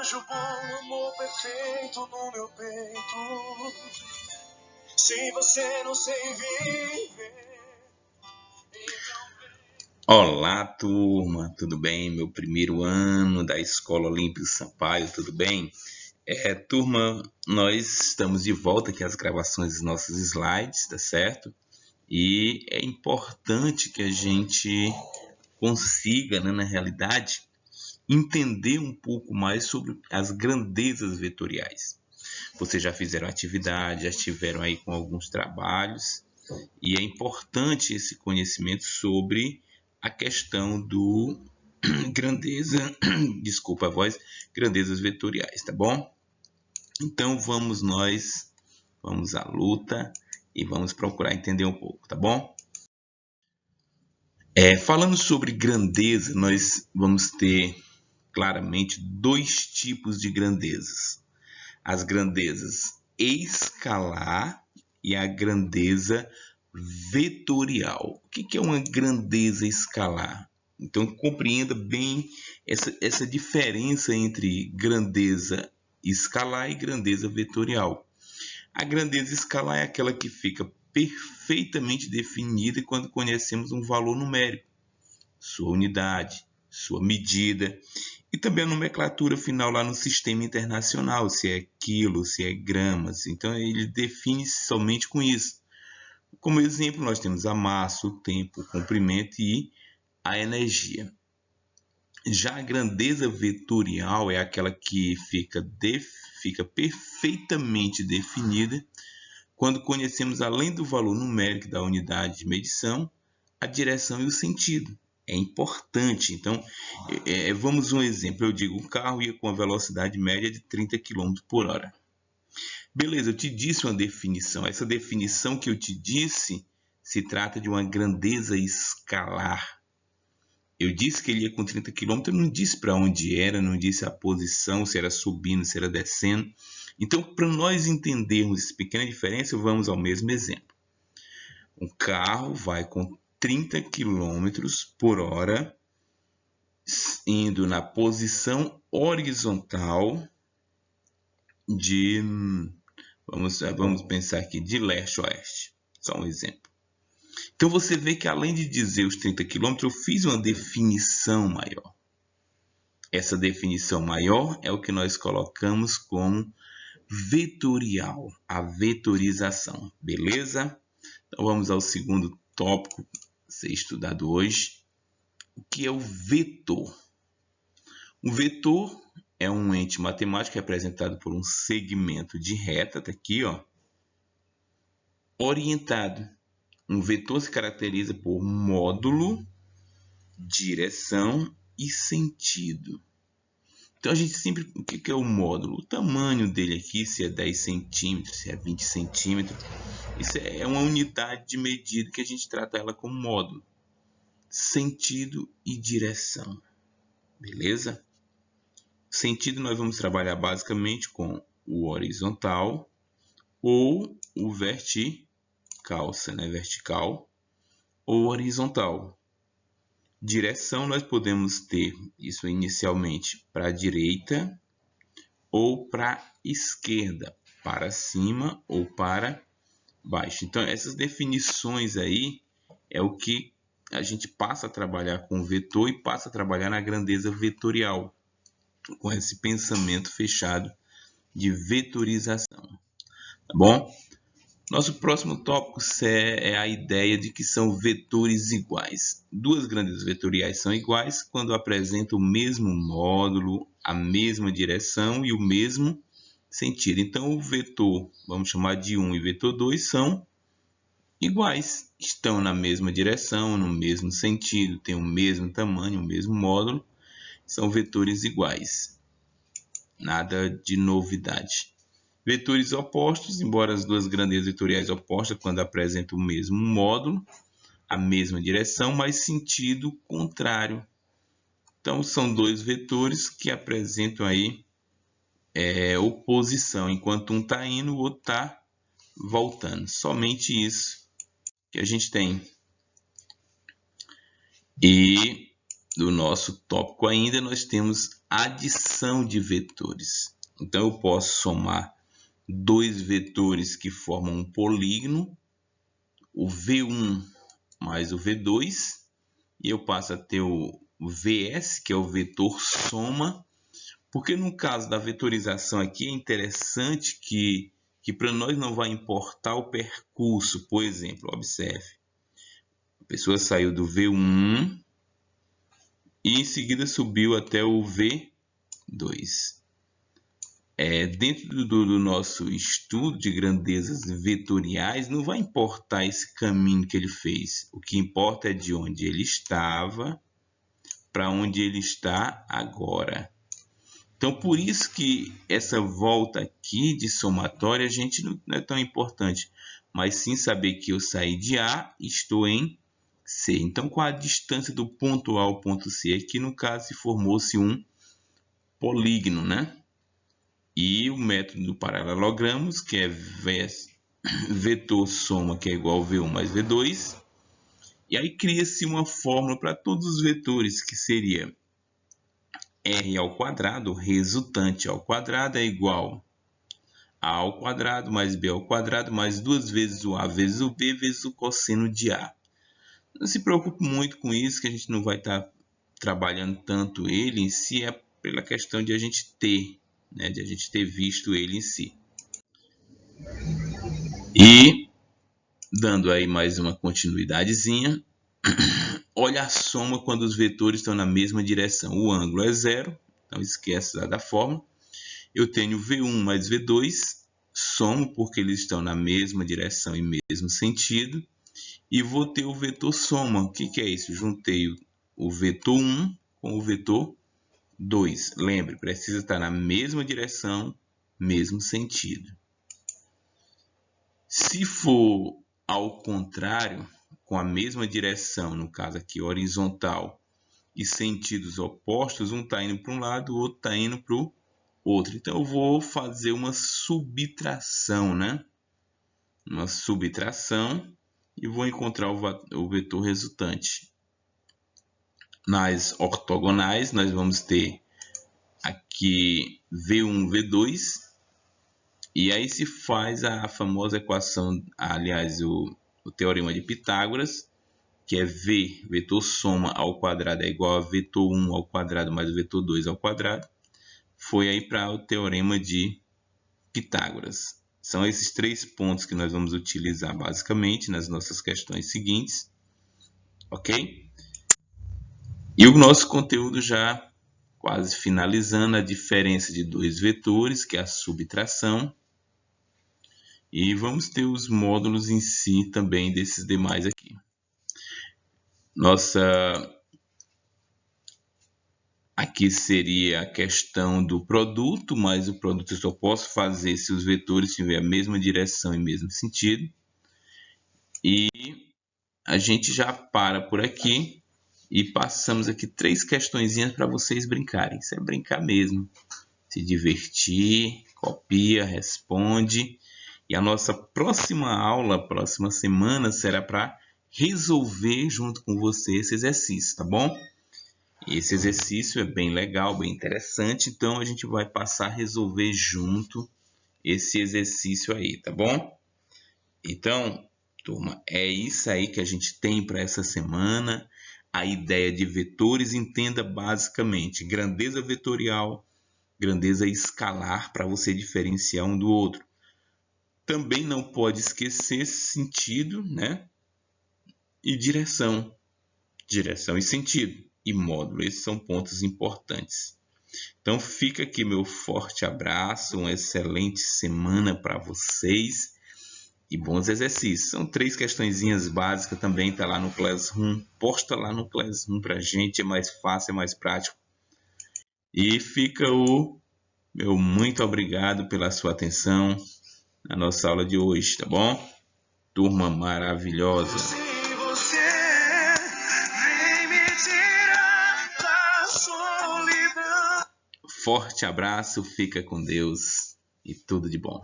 desejo bom, amor perfeito no meu peito. Se você não sei viver, Olá, turma, tudo bem? Meu primeiro ano da Escola Olímpio Sampaio, tudo bem? Turma, nós estamos de volta aqui às gravações dos nossos slides, tá certo? E é importante que a gente consiga, né, na realidade, entender um pouco mais sobre as grandezas vetoriais. Vocês já fizeram atividade, já estiveram aí com alguns trabalhos, e é importante esse conhecimento sobre a questão do grandeza, desculpa a voz, grandezas vetoriais, tá bom? Então vamos à luta e vamos procurar entender um pouco, tá bom? Falando sobre grandeza, nós vamos ter claramente dois tipos de grandezas: as grandezas escalar e a grandeza vetorial. O que é uma grandeza escalar? Então compreenda bem essa diferença entre grandeza escalar e grandeza vetorial. A grandeza escalar é aquela que fica perfeitamente definida quando conhecemos um valor numérico, sua unidade, sua medida e também a nomenclatura final lá no sistema internacional, se é quilo, se é gramas. Então ele define somente com isso. Como exemplo, nós temos a massa, o tempo, o comprimento e a energia. Já a grandeza vetorial é aquela que fica perfeitamente definida quando conhecemos, além do valor numérico da unidade de medição, a direção e o sentido. É importante. Então, vamos um exemplo. Eu digo, um carro ia com a velocidade média de 30 km por hora. Beleza, eu te disse uma definição. Essa definição que eu te disse se trata de uma grandeza escalar. Eu disse que ele ia com 30 km, eu não disse para onde era, não disse a posição, se era subindo, se era descendo. Então, para nós entendermos essa pequena diferença, vamos ao mesmo exemplo. Um carro vai com 30 km por hora, indo na posição horizontal de, vamos pensar aqui, de leste a oeste. Só um exemplo. Então você vê que além de dizer os 30 km, eu fiz uma definição maior. Essa definição maior é o que nós colocamos como vetorial, a vetorização, beleza? Então vamos ao segundo tópico a ser estudado hoje, o que é o vetor. Um vetor é um ente matemático representado por um segmento de reta, tá aqui, ó, orientado. Um vetor se caracteriza por módulo, direção e sentido. Então a gente sempre, o que é o módulo? O tamanho dele aqui, se é 10 centímetros, se é 20 centímetros. Isso é uma unidade de medida que a gente trata ela como módulo. Sentido e direção. Beleza? Sentido nós vamos trabalhar basicamente com o horizontal ou o vertical, né? Vertical ou horizontal. Direção nós podemos ter isso inicialmente para a direita ou para a esquerda, para cima ou para baixo. Então essas definições aí é o que a gente passa a trabalhar com o vetor e passa a trabalhar na grandeza vetorial, com esse pensamento fechado de vetorização, tá bom? Nosso próximo tópico é a ideia de que são vetores iguais. Duas grandezas vetoriais são iguais quando apresentam o mesmo módulo, a mesma direção e o mesmo sentido. Então, o vetor, vamos chamar de 1 e vetor 2, são iguais. Estão na mesma direção, no mesmo sentido, têm o mesmo tamanho, o mesmo módulo. São vetores iguais. Nada de novidade. Vetores opostos, embora as duas grandezas vetoriais opostas, quando apresentam o mesmo módulo, a mesma direção, mas sentido contrário. Então, são dois vetores que apresentam aí oposição. Enquanto um está indo, o outro está voltando. Somente isso que a gente tem. E do nosso tópico ainda, nós temos adição de vetores. Então, eu posso somar dois vetores que formam um polígono, o V1 mais o V2, e eu passo a ter o VS, que é o vetor soma, porque no caso da vetorização aqui é interessante que para nós não vai importar o percurso. Por exemplo, observe, a pessoa saiu do V1 e em seguida subiu até o V2. Dentro do nosso estudo de grandezas vetoriais, não vai importar esse caminho que ele fez. O que importa é de onde ele estava para onde ele está agora. Então, por isso que essa volta aqui de somatória a gente não é tão importante, mas sim saber que eu saí de A e estou em C. Então, qual a distância do ponto A ao ponto C? Aqui, no caso, se formou-se um polígono, né? E o método do paralelogramos, que é vetor soma, que é igual a V1 mais V2. E aí cria-se uma fórmula para todos os vetores, que seria R ao quadrado, resultante ao quadrado, é igual a ao quadrado mais B ao quadrado mais 2 vezes o A vezes o B vezes o cosseno de A. Não se preocupe muito com isso, que a gente não vai estar trabalhando tanto ele em si, é pela questão de a gente ter, né, de a gente ter visto ele em si. E, dando aí mais uma continuidadezinha, olha a soma quando os vetores estão na mesma direção. O ângulo é zero, então esquece da fórmula. Eu tenho V1 mais V2, somo porque eles estão na mesma direção e mesmo sentido. E vou ter o vetor soma. O que é isso? Juntei o vetor 1 com o vetor 2. Lembre, precisa estar na mesma direção, mesmo sentido. Se for ao contrário, com a mesma direção, no caso aqui horizontal, e sentidos opostos, um está indo para um lado, o outro está indo para o outro. Então, eu vou fazer uma subtração, né? Uma subtração e vou encontrar o vetor resultante. Nas ortogonais, nós vamos ter aqui V1, V2, e aí se faz a famosa equação, aliás, o teorema de Pitágoras, que é V, vetor soma ao quadrado é igual a vetor 1 ao quadrado mais o vetor 2 ao quadrado. Foi aí para o teorema de Pitágoras. São esses três pontos que nós vamos utilizar basicamente nas nossas questões seguintes, ok? E o nosso conteúdo já quase finalizando, a diferença de dois vetores, que é a subtração. E vamos ter os módulos em si também desses demais aqui. Aqui seria a questão do produto, mas o produto eu só posso fazer se os vetores tiverem a mesma direção e mesmo sentido. E a gente já para por aqui e passamos aqui 3 questõezinhas para vocês brincarem. Isso é brincar mesmo. Se divertir, copia, responde. E a nossa próxima aula, próxima semana, será para resolver junto com você esse exercício, tá bom? Esse exercício é bem legal, bem interessante, então a gente vai passar a resolver junto esse exercício aí, tá bom? Então, turma, é isso aí que a gente tem para essa semana. A ideia de vetores, entenda basicamente grandeza vetorial, grandeza escalar, para você diferenciar um do outro. Também não pode esquecer sentido, né? E direção. Direção e sentido. E módulo, esses são pontos importantes. Então fica aqui meu forte abraço, uma excelente semana para vocês e bons exercícios. São 3 questõezinhas básicas também, tá lá no Classroom. Posta lá no Classroom pra gente, é mais fácil, é mais prático. E fica o meu muito obrigado pela sua atenção na nossa aula de hoje, tá bom? Turma maravilhosa. Forte abraço, fica com Deus e tudo de bom.